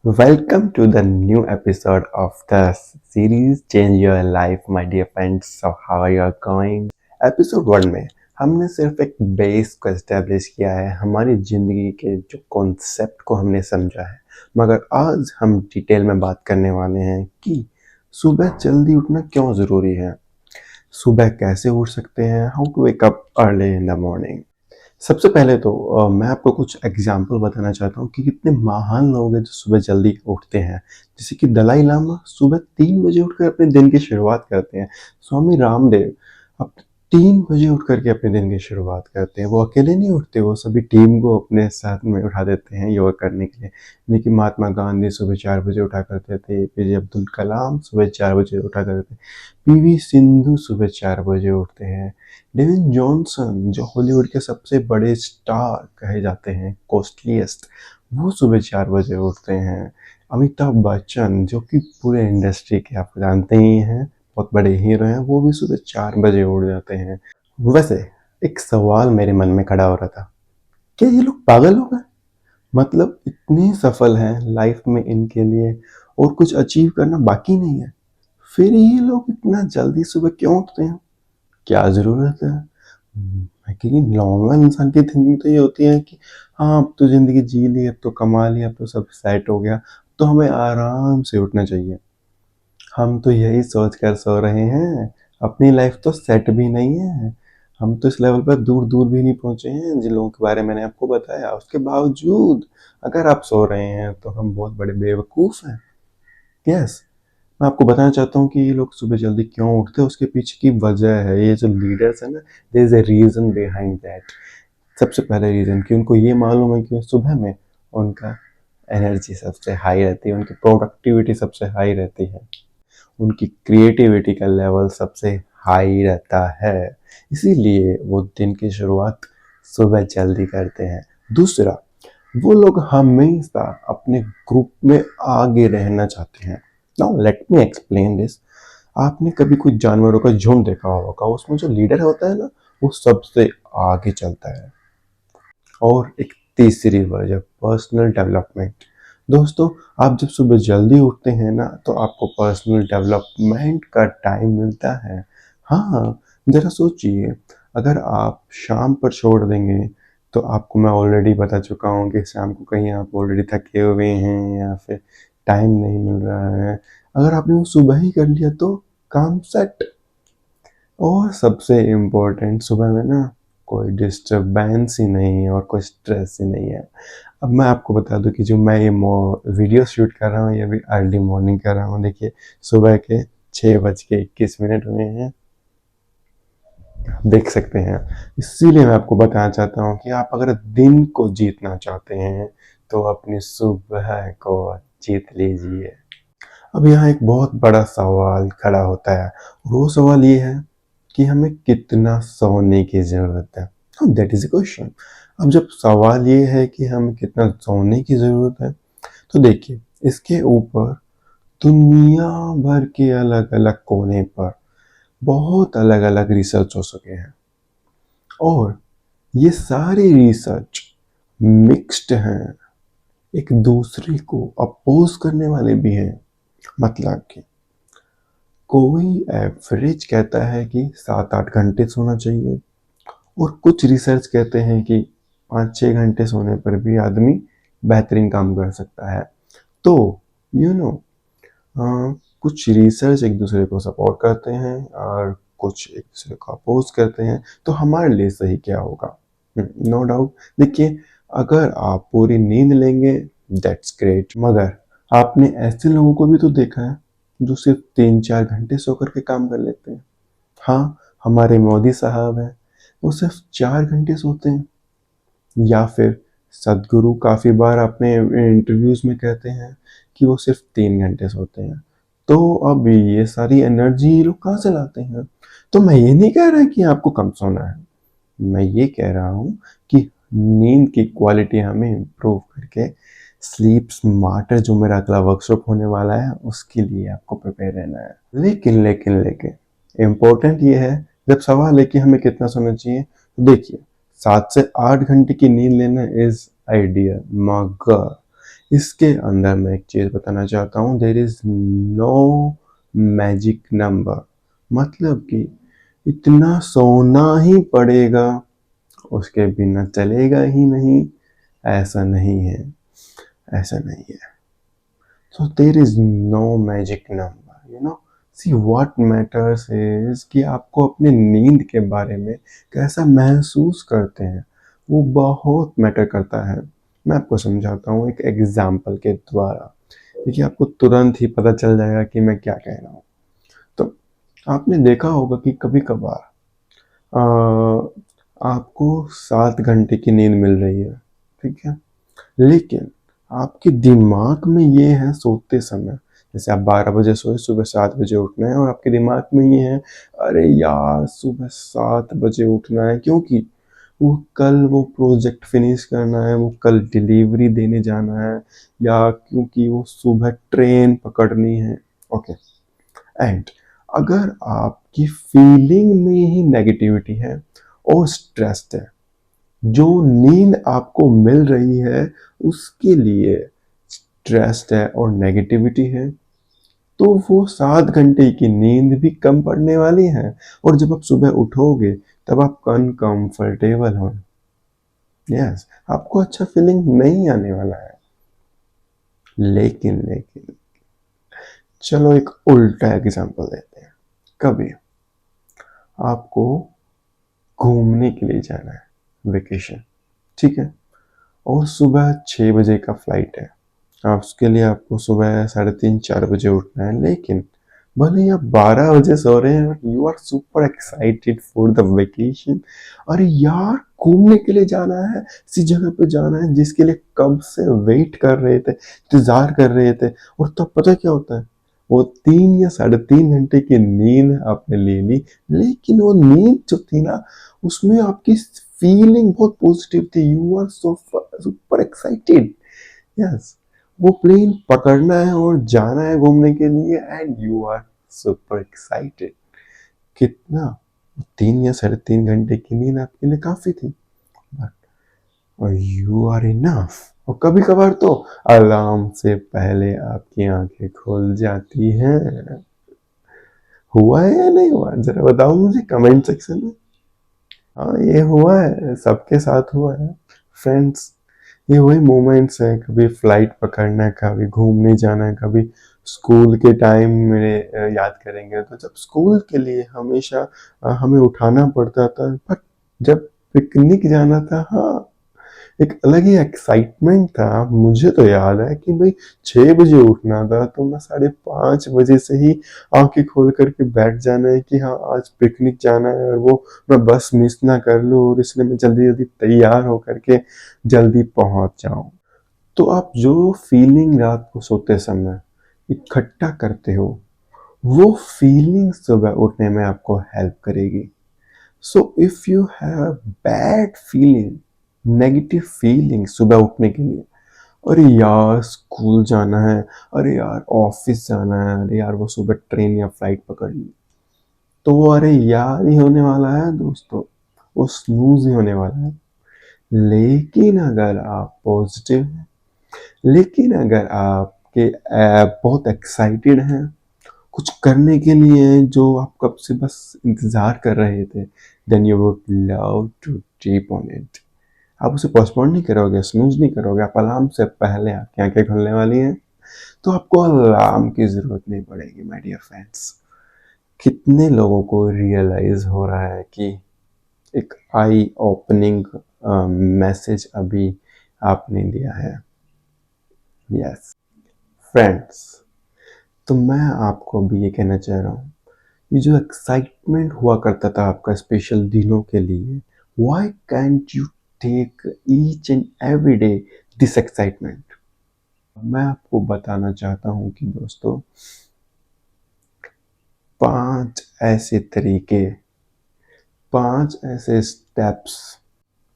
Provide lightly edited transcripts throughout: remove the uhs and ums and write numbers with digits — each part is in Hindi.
Welcome to the new episode of the series Change Your Life, my dear friends. So how are you going? Episode 1 में हमने सिर्फ एक बेस को एस्टेब्लिश किया है, हमारी ज़िंदगी के जो कॉन्सेप्ट को हमने समझा है, मगर आज हम डिटेल में बात करने वाले हैं कि सुबह जल्दी उठना क्यों ज़रूरी है, सुबह कैसे उठ सकते हैं, how to wake up early in the morning. सबसे पहले तो मैं आपको कुछ एग्जाम्पल बताना चाहता हूँ कि कितने महान लोग हैं जो सुबह जल्दी उठते हैं। जैसे कि दलाई लामा सुबह 3 बजे उठकर अपने दिन की शुरुआत करते हैं। स्वामी रामदेव अब 3 बजे उठ करके अपने दिन की शुरुआत करते हैं। वो अकेले नहीं उठते, वो सभी टीम को अपने साथ में उठा देते हैं योगा करने के लिए। यानी कि महात्मा गांधी सुबह 4 बजे उठा करते थे, एपीजे अब्दुल कलाम सुबह 4 बजे उठा करते थे, पीवी सिंधु सुबह 4 बजे उठते हैं। डेविन जॉनसन जो हॉलीवुड के सबसे बड़े स्टार कहे जाते हैं, कॉस्टलीस्ट, वो सुबह 4 बजे उठते हैं। अमिताभ बच्चन जो कि पूरे इंडस्ट्री के आप जानते ही हैं, बहुत बड़े हीरो हैं, वो भी सुबह 4 बजे उठ जाते हैं। वैसे एक सवाल मेरे मन में खड़ा हो रहा था, क्या ये लोग पागल हो गए? मतलब इतने सफल हैं लाइफ में, इनके लिए और कुछ अचीव करना बाकी नहीं है, फिर ये लोग इतना जल्दी सुबह क्यों उठते हैं? क्या ज़रूरत है? क्योंकि नॉर्मल इंसान की थिंकिंग तो ये होती है कि हाँ, अब तो ज़िंदगी जी ली, अब तो कमा लिया, अब तो सब सेट हो गया, तो हमें आराम से उठना चाहिए। हम तो यही सोच कर सो रहे हैं, अपनी लाइफ तो सेट भी नहीं है। हम तो इस लेवल पर दूर दूर भी नहीं पहुंचे हैं जिन लोगों के बारे में मैंने आपको बताया। उसके बावजूद अगर आप सो रहे हैं तो हम बहुत बड़े बेवकूफ़ हैं। यस, मैं आपको बताना चाहता हूँ कि ये लोग सुबह जल्दी क्यों उठते हैं, उसके पीछे की वजह है। ये जो लीडर्स है ना, there is a reason behind that. सबसे पहले रीजन कि उनको ये मालूम है कि सुबह में उनका एनर्जी सबसे हाई रहती है, उनकी प्रोडक्टिविटी सबसे हाई रहती है, उनकी क्रिएटिविटी का लेवल सबसे हाई रहता है, इसीलिए वो दिन की शुरुआत सुबह जल्दी करते हैं। दूसरा, वो लोग हमेशा अपने ग्रुप में आगे रहना चाहते हैं। Now let me explain this. आपने कभी कोई जानवरों का झुंड देखा होगा, उसमें जो लीडर होता है ना, वो सबसे आगे चलता है। और एक तीसरी वजह, पर्सनल डेवलपमेंट। दोस्तों, आप जब सुबह जल्दी उठते हैं ना, तो आपको पर्सनल डेवलपमेंट का टाइम मिलता है। हाँ, जरा सोचिए, अगर आप शाम पर छोड़ देंगे तो आपको मैं ऑलरेडी बता चुका हूँ कि शाम को कहीं आप ऑलरेडी थके हुए हैं या फिर टाइम नहीं मिल रहा है। अगर आपने वो सुबह ही कर लिया तो काम सेट। और सबसे इम्पोर्टेंट, सुबह में ना कोई डिस्टरबेंस ही नहीं है और कोई स्ट्रेस ही नहीं है। अब मैं आपको बता दूं कि जो मैं ये वीडियो शूट कर रहा हूँ, ये भी अर्ली मॉर्निंग कर रहा हूँ। देखिए, सुबह के 6:21 हुए हैं, देख सकते हैं। इसीलिए मैं आपको बताना चाहता हूँ कि आप अगर दिन को जीतना चाहते हैं तो अपनी सुबह को जीत लीजिए। अब यहाँ एक बहुत बड़ा सवाल खड़ा होता है, वो सवाल ये है कि हमें कितना सोने की ज़रूरत है। हाँ, दैट इज़ अ क्वेश्चन। अब जब सवाल ये है कि हमें कितना सोने की ज़रूरत है, तो देखिए, इसके ऊपर दुनिया भर के अलग अलग कोने पर बहुत अलग अलग रिसर्च हो सके हैं, और ये सारी रिसर्च मिक्स्ड हैं, एक दूसरे को अपोज करने वाले भी हैं। मतलब कि कोई एवरेज कहता है कि 7-8 घंटे सोना चाहिए, और कुछ रिसर्च कहते हैं कि 5-6 घंटे सोने पर भी आदमी बेहतरीन काम कर सकता है। तो यू नो, कुछ रिसर्च एक दूसरे को सपोर्ट करते हैं और कुछ एक दूसरे को अपोज करते हैं। तो हमारे लिए सही क्या होगा? No doubt. देखिए, अगर आप पूरी नींद लेंगे दैट्स ग्रेट, मगर आपने ऐसे लोगों को भी तो देखा है जो सिर्फ 3-4 घंटे सो करके काम कर लेते हैं। हाँ, हमारे मोदी साहब हैं, वो सिर्फ 4 घंटे सोते हैं। या फिर सदगुरु काफ़ी बार अपने इंटरव्यूज में कहते हैं कि वो सिर्फ 3 घंटे सोते हैं। तो अब ये सारी एनर्जी ये लोग कहाँ से लाते हैं? तो मैं ये नहीं कह रहा कि आपको कम सोना है, मैं ये कह रहा हूँ कि नींद की क्वालिटी हमें इम्प्रूव करके स्लीप स्मार्टर, जो मेरा अगला वर्कशॉप होने वाला है, उसके लिए आपको प्रिपेयर रहना है। लेकिन लेकिन लेकिन इम्पोर्टेंट ये है, जब सवाल है कि हमें कितना सोना चाहिए, तो देखिए, 7 से 8 घंटे की नींद लेना इज आइडियल, मगर इसके अंदर मैं एक चीज़ बताना चाहता हूँ, there is no magic number, मतलब कि इतना सोना ही पड़ेगा, उसके बिना चलेगा ही नहीं, ऐसा नहीं है, ऐसा नहीं है। So there is no magic number, you know. See what matters is कि आपको अपने नींद के बारे में कैसा महसूस करते हैं, वो बहुत मैटर करता है। मैं आपको समझाता हूँ एक एग्जाम्पल के द्वारा, देखिए आपको तुरंत ही पता चल जाएगा कि मैं क्या कह रहा हूँ। तो आपने देखा होगा कि कभी कभार आपको 7 घंटे की नींद मिल रही है, ठीक है, लेकिन आपके दिमाग में ये है सोते समय, जैसे आप 12 बजे सोए, सुबह 7 बजे उठना है, और आपके दिमाग में ये है अरे यार सुबह 7 बजे उठना है, क्योंकि वो कल वो प्रोजेक्ट फिनिश करना है, वो कल डिलीवरी देने जाना है, या क्योंकि वो सुबह ट्रेन पकड़नी है। ओके, एंड अगर आपकी फीलिंग में ही नेगेटिविटी है और स्ट्रेस है, जो नींद आपको मिल रही है उसके लिए स्ट्रेस है और नेगेटिविटी है, तो वो 7 घंटे की नींद भी कम पड़ने वाली है, और जब आप सुबह उठोगे तब आप अनकंफर्टेबल हो, यस, आपको अच्छा फीलिंग नहीं आने वाला है। लेकिन लेकिन चलो एक उल्टा एग्जांपल देते हैं। कभी आपको घूमने के लिए जाना है, वेकेशन, ठीक है, और सुबह 6 बजे का फ्लाइट है, आप उसके लिए आपको सुबह 3:30-4 बजे उठना है, लेकिन भले ही आप 12 बजे सो रहे हैं, you are super excited for the vacation. अरे यार घूमने के लिए जाना है, इसी जगह पे जाना है जिसके लिए कब से वेट कर रहे थे, इंतजार कर रहे थे, और तब पता क्या होता है, वो 3 या 3.5 घंटे की नींद आपने ले ली, लेकिन वो नींद जो थी ना, उसमें आपकी फीलिंग बहुत पॉजिटिव थी, you are so super excited, yes, वो प्लेन पकड़ना है और जाना है घूमने के लिए, and you are super excited. कितना, 3 या 3.5 घंटे की नींद आपके लिए काफी थी, बट और यू आर इनफ। और कभी कभार तो अलार्म से पहले आपकी आंखें खुल जाती हैं। हुआ है या नहीं हुआ, जरा बताओ मुझे कमेंट सेक्शन में। हाँ ये हुआ है, सबके साथ हुआ है फ्रेंड्स। ये वही मोमेंट्स हैं, कभी फ्लाइट पकड़ना है, कभी घूमने जाना है, कभी स्कूल के टाइम में याद करेंगे तो जब स्कूल के लिए हमेशा हमें उठाना पड़ता था, बट जब पिकनिक जाना था, हाँ, एक अलग ही एक्साइटमेंट था। मुझे तो याद है कि भाई 6 बजे उठना था, तो मैं 5:30 बजे से ही आंखें खोल करके बैठ जाना है कि हाँ आज पिकनिक जाना है, और वो मैं बस मिस ना कर लूँ, और इसलिए मैं जल्दी जल्दी तैयार होकर के जल्दी पहुंच जाऊं। तो आप जो फीलिंग रात को सोते समय इकट्ठा करते हो, वो फीलिंग सुबह उठने में आपको हेल्प करेगी। So if you have bad feeling, negative feeling सुबह उठने के लिए, अरे यार स्कूल जाना है, अरे यार ऑफिस जाना है, अरे यार वो सुबह ट्रेन या फ्लाइट पकड़नी, तो वो अरे यार ही होने वाला है दोस्तों, वो स्नूज ही होने वाला है। लेकिन अगर आप पॉजिटिव हैं, लेकिन अगर आपके बहुत एक्साइटेड हैं कुछ करने के लिए जो आप कब से बस इंतजार कर रहे थे, then you would love to tip on it. आप उसे पोस्टपोन नहीं करोगे, स्नूज नहीं करोगे, आप अलार्म से पहले आपकी आंखें खुलने वाली हैं, तो आपको अलार्म की जरूरत नहीं पड़ेगी माय डियर फ्रेंड्स। कितने लोगों को रियलाइज हो रहा है कि एक आई ओपनिंग मैसेज अभी आपने दिया है। यस फ्रेंड्स, तो मैं आपको अभी ये कहना चाह रहा हूँ, ये जो एक्साइटमेंट हुआ करता था आपका स्पेशल दिनों के लिए, why can't you take each and every day this excitement. मैं आपको बताना चाहता हूँ कि दोस्तों, 5 ऐसे तरीके, 5 ऐसे स्टेप्स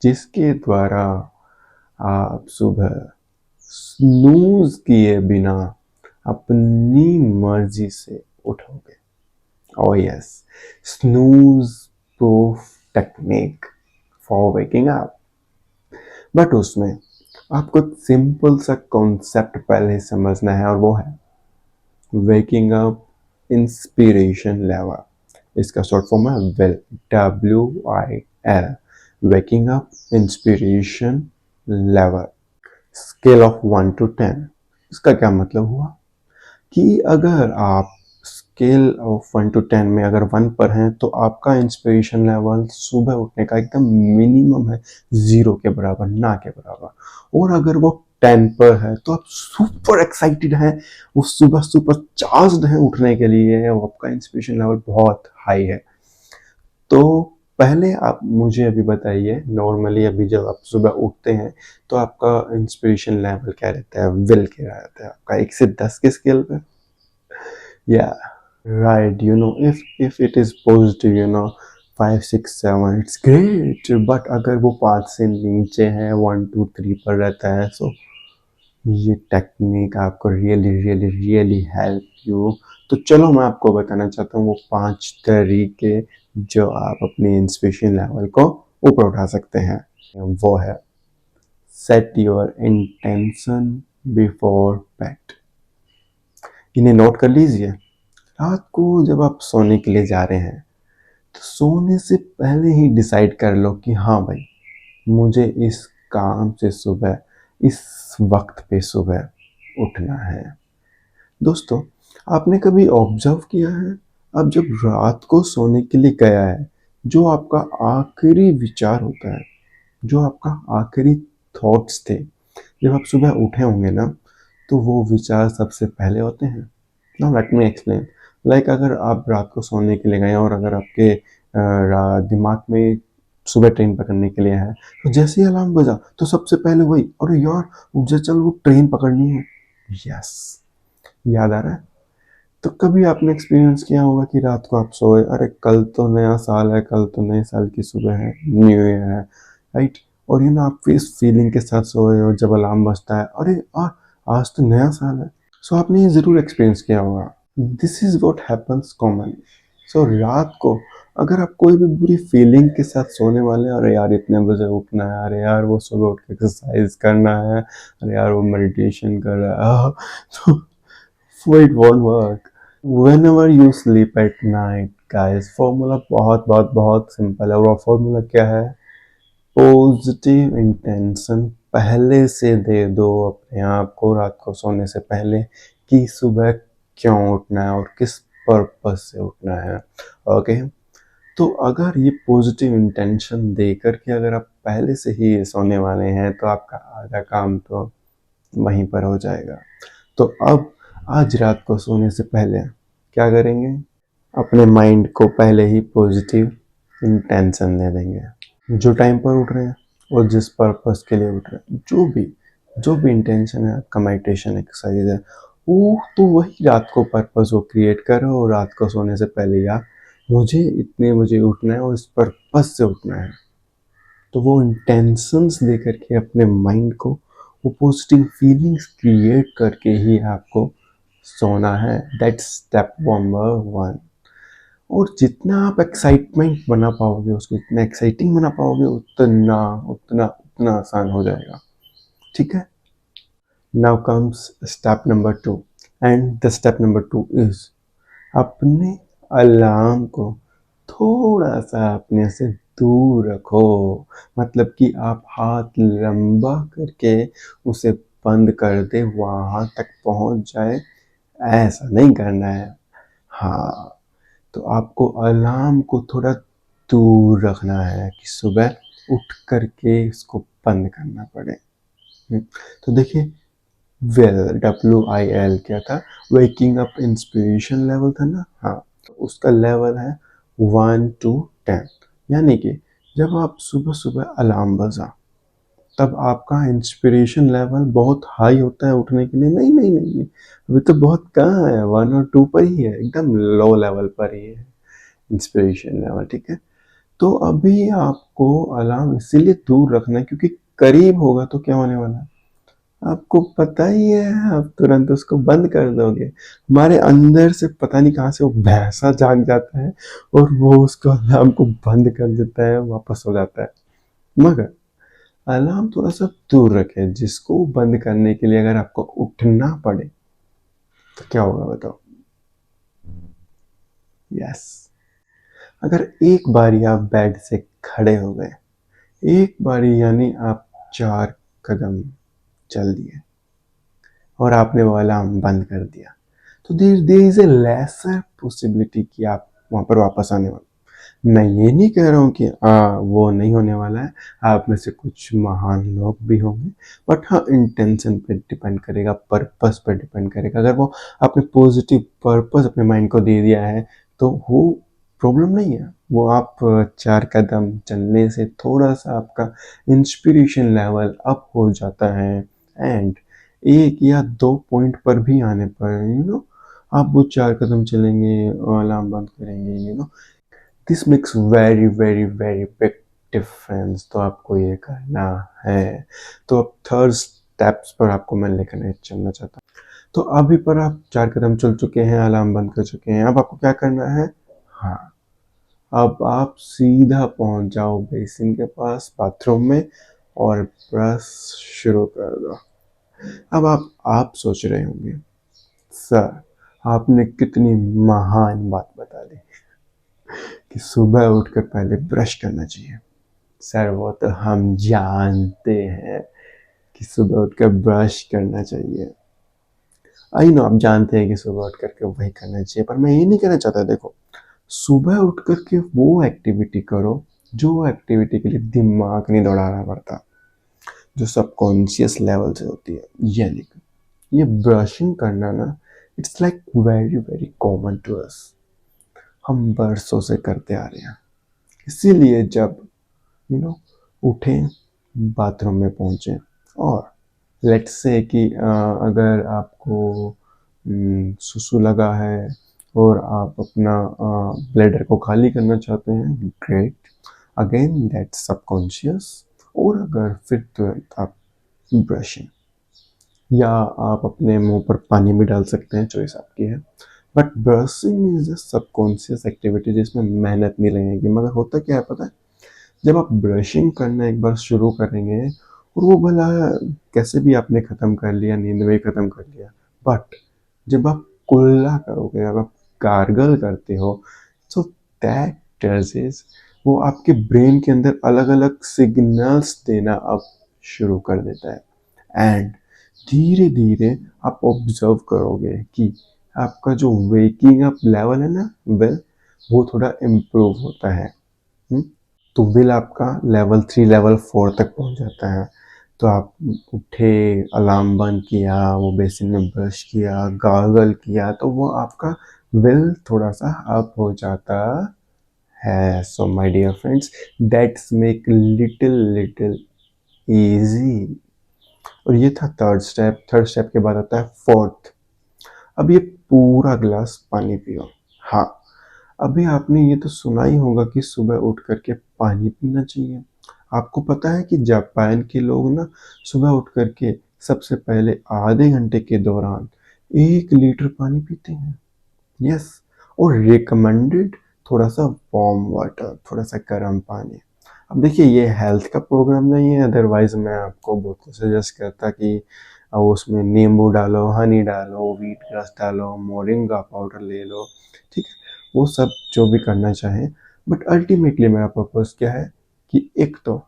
जिसके द्वारा आप सुबह स्नूज किए बिना अपनी मर्जी से उठोगे। Oh yes, snooze proof technique for waking up। But उसमें आपको एक सिंपल सा कॉन्सेप्ट पहले समझना है और वो है वेकिंग अप इंस्पिरेशन लेवल। इसका शॉर्ट फॉर्म है well, WIL, waking up inspiration level, scale of 1 to 10। इसका क्या मतलब हुआ कि अगर आप स्केल ऑफ 1 to 10 में अगर 1 पर हैं तो आपका इंस्पिरेशन लेवल सुबह उठने का एकदम मिनिमम है, 0 के बराबर, ना के बराबर। और अगर वो 10 पर है तो आप सुपर एक्साइटेड हैं, वो सुबह सुपर चार्ज्ड हैं उठने के लिए, वो आपका इंस्पिरेशन लेवल बहुत हाई है। तो पहले आप मुझे अभी बताइए, नॉर्मली अभी जब आप सुबह उठते हैं तो आपका इंस्पिरेशन लेवल क्या रहता है, विल क्या रहता है आपका 1 से 10 के स्केल पे? Yeah, right. If it is positive, 5, 6, 7, it's great. But अगर वो 5 से नीचे है, 1, 2, 3 पर रहता है, so ये टेक्निक आपको really really really help you. तो चलो मैं आपको बताना चाहता हूँ वो 5 तरीके जो आप अपने इंस्पिरेशन लेवल को ऊपर उठा सकते हैं। वो है set your intention before bed. इन्हें नोट कर लीजिए। रात को जब आप सोने के लिए जा रहे हैं तो सोने से पहले ही डिसाइड कर लो कि हाँ भाई, मुझे इस काम से सुबह इस वक्त पे सुबह उठना है। दोस्तों, आपने कभी ऑब्जर्व किया है, आप जब रात को सोने के लिए गया है, जो आपका आखिरी विचार होता है, जो आपका आखिरी थॉट्स थे, जब आप सुबह उठे होंगे ना, तो वो विचार सबसे पहले होते हैं। Now let me explain. Like अगर आप रात को सोने के लिए गए और अगर आपके दिमाग में सुबह ट्रेन पकड़ने के लिए है, तो जैसे ही अलार्म बजा तो सबसे पहले वही, अरे यार उठ जा, चल वो ट्रेन पकड़नी है। यस, याद आ रहा है? तो कभी आपने एक्सपीरियंस किया होगा कि रात को आप सोए, अरे कल तो नया साल है, कल तो नए साल की सुबह है, न्यू ईयर है, राइट? और आप इस फीलिंग के साथ सोए और जब अलार्म बजता है, अरे आज तो नया साल है। सो आपने ये ज़रूर एक्सपीरियंस किया होगा। This is what happens common. So रात को अगर आप कोई भी बुरी फीलिंग के साथ सोने वाले हैं, अरे यार इतने बजे उठना है, अरे यार वो सुबह उठ के एक्सरसाइज करना है, अरे यार वो मेडिटेशन कर रहा है, तो it won't work. Whenever you sleep at night, guys, formula बहुत बहुत बहुत सिंपल है। और वो फॉर्मूला क्या है? पॉजिटिव इंटेंशन पहले से दे दो अपने आप को रात को सोने से पहले कि सुबह क्यों उठना है और किस पर्पस से उठना है। ओके, तो अगर ये पॉजिटिव इंटेंशन दे करके अगर आप पहले से ही सोने वाले हैं तो आपका आधा काम तो वहीं पर हो जाएगा। तो अब आज रात को सोने से पहले क्या करेंगे? अपने माइंड को पहले ही पॉजिटिव इंटेंशन दे देंगे। जो टाइम पर उठ रहे हैं और जिस पर्पस के लिए उठ रहे हैं, जो भी इंटेंशन है, आपका मेडिटेशन एक्सरसाइज है, वो तो वही रात को पर्पस वो क्रिएट करो। और रात को सोने से पहले यार मुझे इतने बजे उठना है और इस पर्पस से उठना है, तो वो इंटेंशंस दे करके अपने माइंड को वो पॉजिटिव फीलिंग्स क्रिएट करके ही आपको सोना है। That's step number 1। और जितना आप एक्साइटमेंट बना पाओगे, उसको इतना एक्साइटिंग बना पाओगे, उतना उतना उतना आसान हो जाएगा। ठीक है? Now comes step number 2, and the step number 2 is अपने अलार्म को थोड़ा सा अपने से दूर रखो। मतलब कि आप हाथ लंबा करके उसे बंद कर दे, वहां तक पहुंच जाए, ऐसा नहीं करना है। हाँ, तो आपको अलार्म को थोड़ा दूर रखना है कि सुबह उठ करके इसको बंद करना पड़े। तो देखिए, WIL क्या था? वेकिंग अप इंस्पिरेशन लेवल था ना। हाँ, तो उसका लेवल है 1 to 10। यानी कि जब आप सुबह सुबह अलार्म बजा तब आपका इंस्पिरेशन लेवल बहुत हाई होता है उठने के लिए। नहीं नहीं नहीं नहीं, अभी तो बहुत कहाँ है, 1 और 2 पर ही है, एकदम लो लेवल पर ही है इंस्पिरेशन लेवल। ठीक है? तो अभी आपको अलार्म इसीलिए दूर रखना है क्योंकि करीब होगा तो क्या होने वाला है आपको पता ही है, आप तुरंत उसको बंद कर दोगे। हमारे अंदर से पता नहीं कहाँ से वो भैंसा जाग जाता है और वो उसको अलार्म को बंद कर देता है, वापस हो जाता है। मगर अलार्म थोड़ा सा दूर रखें, जिसको बंद करने के लिए अगर आपको उठना पड़े तो क्या होगा बताओ? यस, अगर एक बारी आप बेड से खड़े हो गए, एक बारी यानी आप 4 कदम चल दिए और आपने वो अलार्म बंद कर दिया, तो there is a lesser possibility कि आप वहां पर वापस आने वाले। मैं ये नहीं कह रहा हूँ कि वो नहीं होने वाला है, आप में से कुछ महान लोग भी होंगे, बट हाँ, इंटेंशन पे डिपेंड करेगा, पर्पस पे डिपेंड करेगा। अगर वो आपने पॉजिटिव पर्पस अपने माइंड को दे दिया है तो वो प्रॉब्लम नहीं है। वो आप 4 कदम चलने से थोड़ा सा आपका इंस्पिरेशन लेवल अप हो जाता है, एंड 1 या 2 पॉइंट पर भी आने पर आप वो 4 कदम चलेंगे और अलार्म बंद करेंगे, this makes very very very big difference. तो आपको ये करना है। तो अब थर्ड स्टेप्स पर आपको मैं लेकर चलना चाहता हूँ। तो अभी पर आप 4 कदम चल चुके हैं, अलार्म बंद कर चुके हैं, अब आपको क्या करना है? हाँ, अब आप सीधा पहुंच जाओ बेसिन के पास, बाथरूम में, और ब्रश शुरू कर दो। अब आप सोच रहे होंगे, सर आपने कितनी महान बात बता दी कि सुबह उठकर पहले ब्रश करना चाहिए। सर वो तो हम जानते हैं कि सुबह उठकर ब्रश करना चाहिए। आई नो आप जानते हैं कि सुबह उठ करके वही करना चाहिए, पर मैं ये नहीं कहना चाहता। देखो, सुबह उठ करके वो एक्टिविटी करो जो एक्टिविटी के लिए दिमाग नहीं दौड़ाना पड़ता, जो सबकॉन्शियस लेवल से होती है। यानी कि ये ब्रशिंग करना ना, it's like very very common to us, हम बरसों से करते आ रहे हैं। इसीलिए जब उठें, बाथरूम में पहुंचे, और लेट्स से कि अगर आपको सुसु लगा है और आप अपना ब्लैडर को खाली करना चाहते हैं, ग्रेट, अगेन दैट्स सबकॉन्शियस। और अगर फिर तुरंत आप ब्रशिंग, या आप अपने मुंह पर पानी भी डाल सकते हैं, चॉइस आपकी है, but brushing is a subconscious activity जिसमें मेहनत नहीं लगेगी। मगर होता क्या है पता है, जब आप ब्रशिंग करना एक बार शुरू करेंगे, और वो भला कैसे भी आपने ख़त्म कर लिया, नींद में ख़त्म कर लिया, बट जब आप कुल्ला करोगे, जब आप गार्गल करते हो, सो दैट डज इज, वो आपके ब्रेन के अंदर अलग अलग सिग्नल्स देना अब शुरू कर देता है, एंड धीरे धीरे आप ऑब्जर्व करोगे कि आपका जो वेकिंग अप लेवल है ना, वेल, वो थोड़ा इम्प्रूव होता है। तो बिल आपका लेवल 3 लेवल 4 तक पहुंच जाता है। तो आप उठे, अलार्म बंद किया, वो बेसिन में ब्रश किया, गार्गल किया, तो वो आपका विल थोड़ा सा अप हो जाता है। So my dear friends, that's make little little easy. और ये था थर्ड स्टेप। थर्ड स्टेप के बाद आता है फोर्थ। अब ये पूरा गिलास पानी पियो। हाँ, अभी आपने ये तो सुना ही होगा कि सुबह उठ करके पानी पीना चाहिए। आपको पता है कि जापान के लोग ना सुबह उठ करके सबसे पहले आधे घंटे के दौरान 1 लीटर पानी पीते हैं। यस, और रिकमेंडेड थोड़ा सा वार्म वाटर, थोड़ा सा गर्म पानी। अब देखिए, ये हेल्थ का प्रोग्राम नहीं है, अदरवाइज मैं आपको बहुत सजेस्ट करता कि उसमें नींबू डालो, हनी डालो, व्हीट ग्रास डालो, मोरिंगा पाउडर ले लो, ठीक है, वो सब जो भी करना चाहें। बट अल्टीमेटली मेरा पर्पस क्या है कि एक तो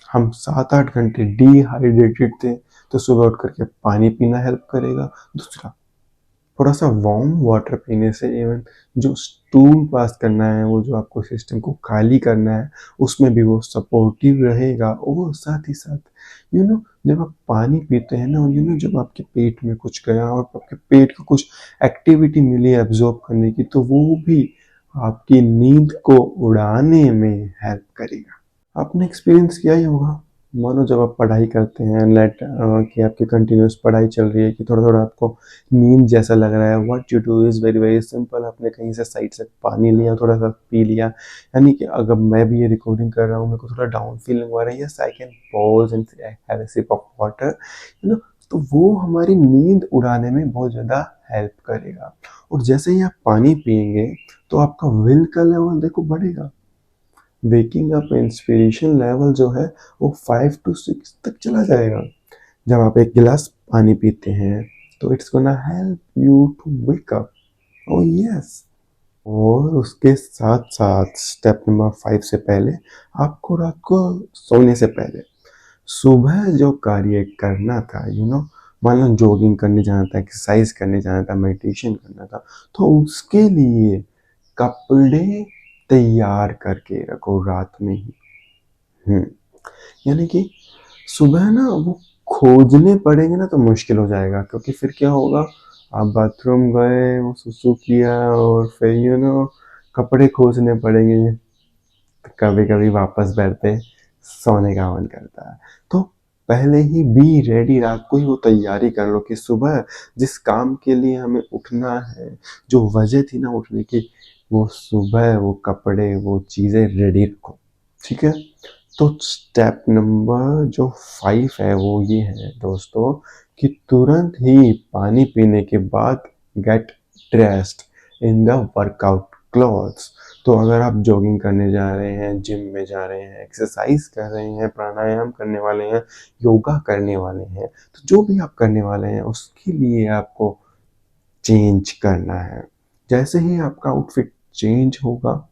हम 7-8 घंटे डिहाइड्रेटेड थे, तो सुबह उठ करके पानी पीना हेल्प करेगा। दूसरा, थोड़ा सा वार्म वाटर पीने से इवन जो स्टूल पास करना है, वो जो आपको सिस्टम को खाली करना है, उसमें भी वो सपोर्टिव रहेगा। और साथ ही साथ जब आप पानी पीते हैं ना, और जब आपके पेट में कुछ गया और आपके पेट को कुछ एक्टिविटी मिली एब्जॉर्ब करने की, तो वो भी आपकी नींद को उड़ाने में हेल्प करेगा। आपने एक्सपीरियंस किया ही होगा, मानो जब आप पढ़ाई करते हैं, नेट कि आपकी कंटिन्यूस पढ़ाई चल रही है, कि थोड़ा थोड़ा आपको नींद जैसा लग रहा है, what you do is very very simple. आपने कहीं से साइड से पानी लिया, थोड़ा सा पी लिया। यानी कि अगर मैं भी ये रिकॉर्डिंग कर रहा हूँ, मेरे को थोड़ा डाउन फीलिंग हो रही है, I can pause and have a sip of water, तो वो हमारी नींद उड़ाने में बहुत ज़्यादा हेल्प करेगा। और जैसे ही आप पानी पियेंगे, तो आपका विल का लेवल देखो बढ़ेगा। वेकिंग अप इंस्पिरेशन लेवल जो है वो 5 to 6 तक चला जाएगा। जब आप एक गिलास पानी पीते हैं तो it's gonna help you to wake up. Oh yes. और उसके साथ साथ स्टेप नंबर 5 से पहले आपको रात को सोने से पहले सुबह जो कार्य करना था, मान लो जॉगिंग करने जाना था, एक्सरसाइज करने जाना था, मेडिटेशन करना था, तो उसके लिए कपड़े तैयार करके रखो रात में ही। यानी कि सुबह ना वो खोजने पड़ेंगे ना तो मुश्किल हो जाएगा, क्योंकि फिर क्या होगा, आप बाथरूम गए, वो सुसु किया और फिर कपड़े खोजने पड़ेंगे, तो कभी कभी वापस बेड पे सोने का मन करता है। तो पहले ही बी रेडी, रात को ही वो तैयारी कर लो कि सुबह जिस काम के लिए हमें उठना है, जो वजह थी ना उठने की, वो सुबह वो कपड़े वो चीज़ें रेडी रखो। ठीक है। तो स्टेप नंबर जो 5 है वो ये है दोस्तों, कि तुरंत ही पानी पीने के बाद get dressed in the workout clothes. तो अगर आप जॉगिंग करने जा रहे हैं, जिम में जा रहे हैं, एक्सरसाइज कर रहे हैं, प्राणायाम करने वाले हैं, योगा करने वाले हैं, तो जो भी आप करने वाले हैं उसके लिए आपको चेंज करना है। जैसे ही आपका आउटफिट चेंज होगा,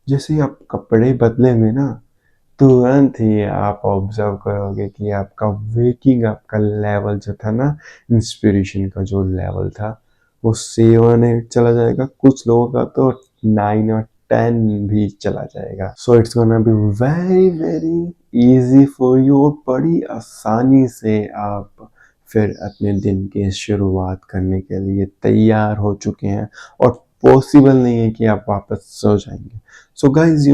जैसे ही आप कपड़े बदलेंगे ना, तुरंत ही आप ऑब्जर्व करोगे कि आपका वेकिंग अप का लेवल जो था ना, इंस्पिरेशन का जो लेवल था, वो 7 8 चला जाएगा, कुछ लोगों का तो 9 और 10 भी चला जाएगा। So it's gonna be very very easy for you, और बड़ी आसानी से आप फिर अपने दिन की शुरुआत करने के लिए तैयार हो चुके हैं, और पॉसिबल नहीं है कि आप वापस सो जाएंगे। सो गाइज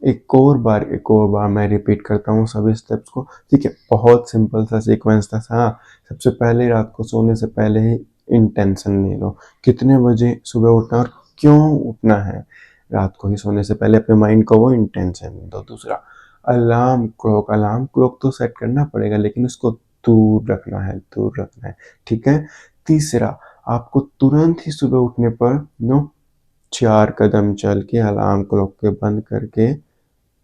एक और बार मैं रिपीट करता हूँ सभी स्टेप्स को। ठीक है, बहुत सिंपल सा सीक्वेंस था। हाँ, सबसे पहले रात को सोने से पहले ही इंटेंशन ले लो, कितने बजे सुबह उठना और क्यों उठना है। रात को ही सोने से पहले अपने माइंड को वो इंटेंशन दो। दूसरा, अलार्म क्लॉक तो सेट करना पड़ेगा, लेकिन उसको दूर रखना है, दूर रखना है। ठीक है। तीसरा, आपको तुरंत ही सुबह उठने पर 4 कदम चल के अलार्म क्लॉक के बंद करके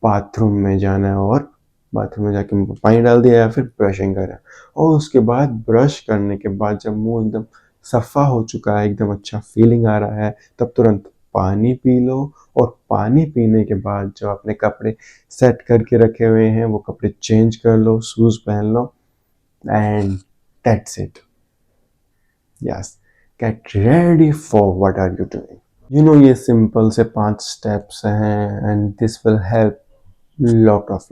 बाथरूम में जाना है, और बाथरूम में जाके मुंह पानी डाल दिया या फिर ब्रशिंग करा, और उसके बाद ब्रश करने के बाद जब मुंह एकदम सफ़ा हो चुका है, एकदम अच्छा फीलिंग आ रहा है, तब तुरंत पानी पी लो। और पानी पीने के बाद जो अपने कपड़े सेट करके रखे हुए हैं वो कपड़े चेंज कर लो, शूज़ पहन लो, and that's it. Yes, get ready for what are you doing. ये सिंपल से 5 स्टेप्स हैं, and this will help lot of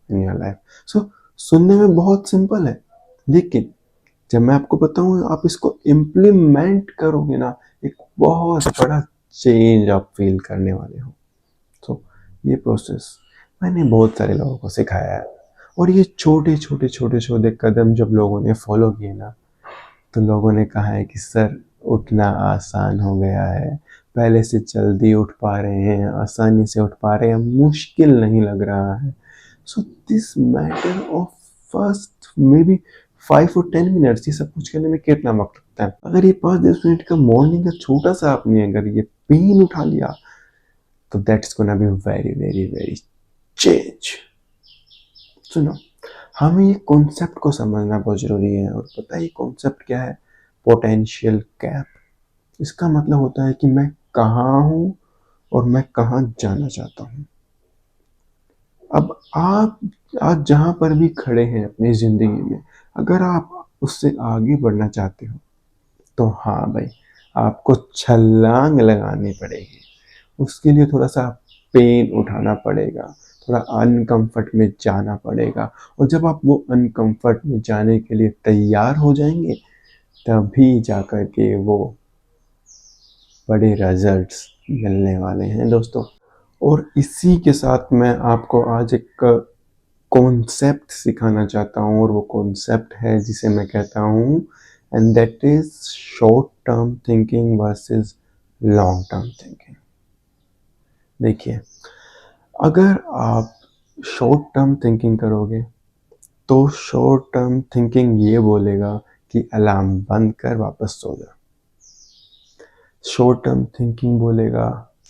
in your life. So सुनने में बहुत सिंपल है, लेकिन जब मैं आपको बताऊं आप इसको इम्प्लीमेंट करोगे ना, एक बहुत बड़ा चेंज आप फील करने वाले हो। तो ये प्रोसेस मैंने बहुत सारे लोगों को सिखाया है, और ये छोटे छोटे छोटे छोटे कदम जब लोगों ने फॉलो किए ना, तो लोगों ने कहा है कि सर उठना आसान हो गया है, पहले से जल्दी उठ पा रहे हैं, आसानी से उठ पा रहे हैं, मुश्किल नहीं लग रहा है। So this matter of first may be 5 और 10 मिनट्स, ये सब कुछ करने में कितना वक्त लगता है। अगर ये 5 10 मिनट का मॉर्निंग का छोटा सा आपने अगर ये पेन उठा लिया, तो that's gonna be very very very change. सुनो, हमें ये कॉन्सेप्ट को समझना बहुत जरूरी है, और पता है ये कॉन्सेप्ट क्या है? Potential gap. इसका मतलब होता है कि मैं कहाँ हूँ और मैं कहाँ जाना चाहता हूँ। अब आप आज जहाँ पर भी खड़े हैं अपनी जिंदगी में, अगर आप उससे आगे बढ़ना चाहते हो, तो हाँ भाई, आपको छलांग लगानी पड़ेगी। उसके लिए थोड़ा सा पेन उठाना पड़ेगा, थोड़ा अनकंफर्ट में जाना पड़ेगा, और जब आप वो अनकंफर्ट में जाने के लिए तैयार हो जाएंगे, तभी जाकर के वो बड़े रिजल्ट्स मिलने वाले हैं दोस्तों। और इसी के साथ मैं आपको आज एक कॉन्सेप्ट सिखाना चाहता हूँ, और वो कॉन्सेप्ट है जिसे मैं कहता हूँ, and that is short term thinking versus long term thinking. देखिए, अगर आप शॉर्ट टर्म थिंकिंग करोगे, तो शॉर्ट टर्म थिंकिंग ये बोलेगा कि अलार्म बंद कर वापस सो जा। शॉर्ट टर्म थिंकिंग बोलेगा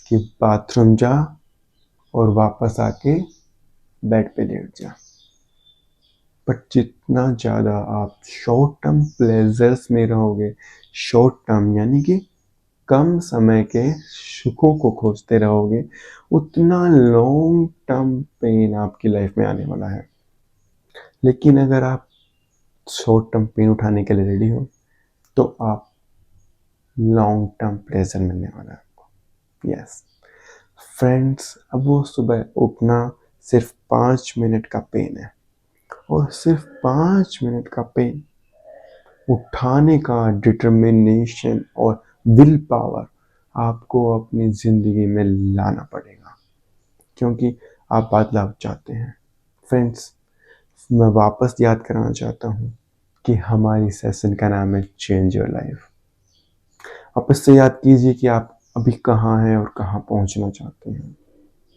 कि बाथरूम जा और वापस आके बेड पे लेट जा। बट जितना ज़्यादा आप शॉर्ट टर्म प्लेजर्स में रहोगे, शॉर्ट टर्म यानी कि कम समय के सुखों को खोजते रहोगे, उतना लॉन्ग टर्म पेन आपकी लाइफ में आने वाला है। लेकिन अगर आप शॉर्ट टर्म पेन उठाने के लिए रेडी हो तो आप लॉन्ग टर्म प्लेजर मिलने वाला है आपको। यस फ्रेंड्स, अब वो सुबह उठना सिर्फ 5 मिनट का पेन है, और सिर्फ 5 मिनट का पेन उठाने का डिटर्मिनेशन और विल पावर आपको अपनी ज़िंदगी में लाना पड़ेगा, क्योंकि आप बदलाव चाहते हैं। फ्रेंड्स, मैं वापस याद कराना चाहता हूँ कि हमारी सेशन का नाम है चेंज योर लाइफ। वापस से याद कीजिए कि आप अभी कहाँ हैं और कहाँ पहुँचना चाहते हैं।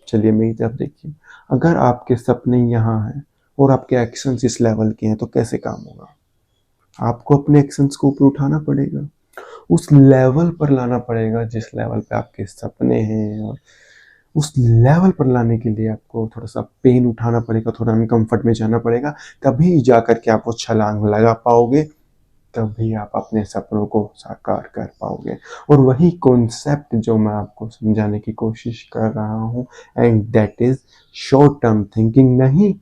चलिए मेरी तरफ देखिए, अगर आपके सपने यहाँ हैं और आपके एक्शंस इस लेवल के हैं तो कैसे काम होगा? आपको अपने एक्शंस को ऊपर उठाना पड़ेगा, उस लेवल पर लाना पड़ेगा जिस लेवल पे आपके सपने हैं, और उस लेवल पर लाने के लिए आपको थोड़ा सा पेन उठाना पड़ेगा, थोड़ा अनकंफर्ट में जाना पड़ेगा। तभी जाकर के आप वो छलांग लगा पाओगे, तभी आप अपने सपनों को साकार कर पाओगे। और वही कॉन्सेप्ट जो मैं आपको समझाने की कोशिश कर रहा हूँ, and that is short term thinking नहीं,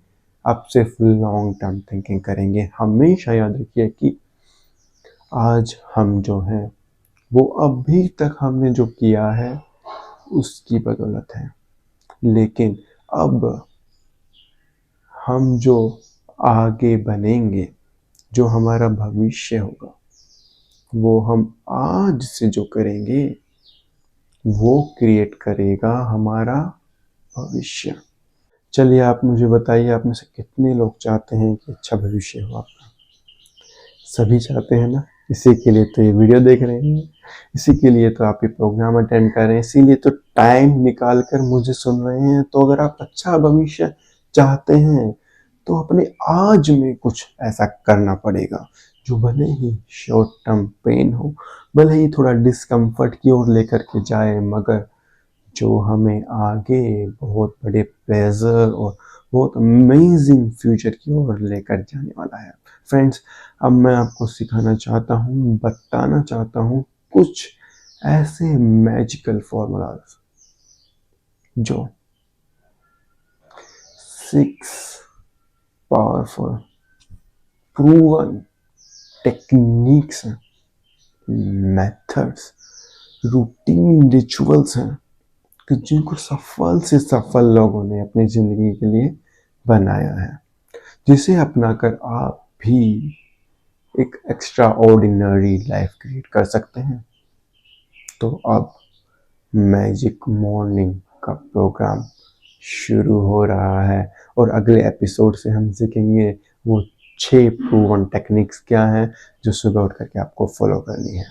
आप सिर्फ लॉन्ग टर्म थिंकिंग करेंगे। हमेशा याद रखिए कि आज हम जो हैं वो अभी तक हमने जो किया है उसकी बदौलत है, लेकिन अब हम जो आगे बनेंगे, जो हमारा भविष्य होगा, वो हम आज से जो करेंगे वो क्रिएट करेगा हमारा भविष्य। चलिए आप मुझे बताइए, आप में से कितने लोग चाहते हैं कि अच्छा भविष्य हो आपका? सभी चाहते हैं ना? इसी के लिए तो ये वीडियो देख रहे हैं, इसी के लिए तो आप ये प्रोग्राम अटेंड कर रहे हैं, इसीलिए तो टाइम निकाल कर मुझे सुन रहे हैं। तो अगर आप अच्छा भविष्य चाहते हैं तो अपने आज में कुछ ऐसा करना पड़ेगा जो भले ही शॉर्ट टर्म पेन हो, भले ही थोड़ा डिस्कम्फर्ट की ओर लेकर के जाए, मगर जो हमें आगे बहुत बड़े प्लेजर और बहुत अमेजिंग फ्यूचर की ओर लेकर जाने वाला है। फ्रेंड्स, अब मैं आपको सिखाना चाहता हूँ, बताना चाहता हूँ कुछ ऐसे मैजिकल फॉर्मूलाज जो 6 पावरफुल प्रूवन टेक्निक्स हैं, मेथड्स, रूटीन रिचुअल्स हैं कि जिनको सफल से सफल लोगों ने अपनी जिंदगी के लिए बनाया है, जिसे अपनाकर आप भी एक एक्स्ट्रा ऑर्डिनरी लाइफ क्रिएट कर सकते हैं। तो अब मैजिक मॉर्निंग का प्रोग्राम शुरू हो रहा है, और अगले एपिसोड से हम सीखेंगे वो 6 प्रूवन टेक्निक्स क्या हैं जो सुबह उठ करके आपको फॉलो करनी है।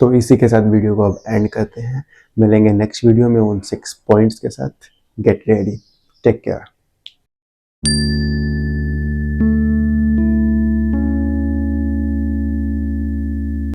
तो इसी के साथ वीडियो को अब एंड करते हैं, मिलेंगे नेक्स्ट वीडियो में उन 6 पॉइंट्स के साथ। Get ready, take care.